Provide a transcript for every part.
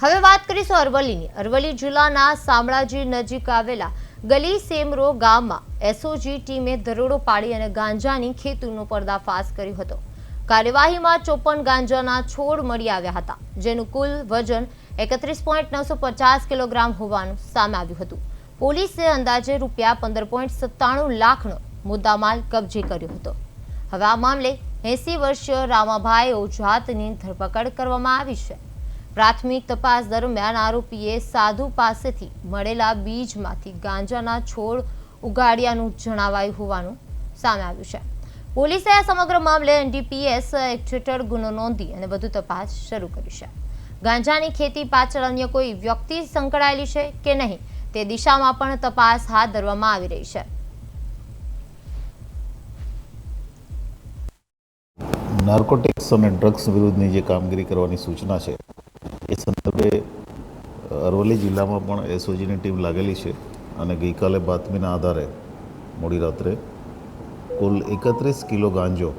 હવે વાત કરીશું અરવલ્લીની। અરવલ્લી જિલ્લાના શામળાજી નજીક આવેલા ગલી સેમરો ગામમાં એસઓજી ટીમે દરોડો પાડી અને ગાંજાની ખેતીનો પર્દાફાશ કર્યો હતો। કાર્યવાહીમાં 54 ગાંજાના છોડ મળી આવ્યા હતા, જેનું કુલ વજન 31.950 કિલોગ્રામ હોવાનું સામે આવ્યું હતું। પોલીસે અંદાજે રૂપિયા 15.97 લાખનો મુદ્દામાલ કબજે કર્યો હતો। હવે આ મામલે 80 વર્ષીય રામાભાઈ ઓઝાતની ધરપકડ કરવામાં આવી છે। પ્રાથમિક તપાસ દરમિયાન આરોપીએ સાધુ પાસેથી મળેલા બીજમાંથી ગાંજાના છોડ ઉગાડ્યાનું જણાવાયું હોવાનું સામે આવ્યું છે। પોલીસે આ સમગ્ર મામલે એનડીપીએસ એક્ટ હેઠળ ગુનો નોંધી અને વધુ તપાસ શરૂ કરી છે। ગાંજાની ખેતી પાછળ અન્ય કોઈ વ્યક્તિ સંકળાયેલી છે કે નહીં તે દિશામાં પણ તપાસ હાથ ધરવામાં આવી રહી છે। નાર્કોટિક્સ અને ડ્રગ્સ વિરુદ્ધની જે કામગીરી કરવાની સૂચના છે એ સંદર્ભે અરવલ્લી જિલ્લામાં પણ એસઓજીની ટીમ લાગેલી છે અને ગઈકાલે બાતમીના આધારે મોડી રાત્રે કુલ 31 કિલો ગાંજો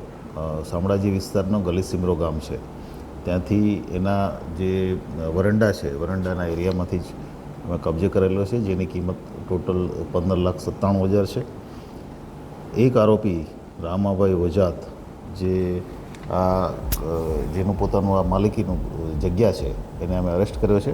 શામળાજી વિસ્તારનો ગલી સિમરો ગામ છે ત્યાંથી એના જે વરંડા છે વરંડાના એરિયામાંથી જ અમે કબજે કરેલો છે, જેની કિંમત ટોટલ 15,97,000 છે। એક આરોપી રામાભાઈ ઓઝાત જે જેનું પોતાનું આ માલિકીનું જગ્યા છે એને અમે અરેસ્ટ કર્યો છે।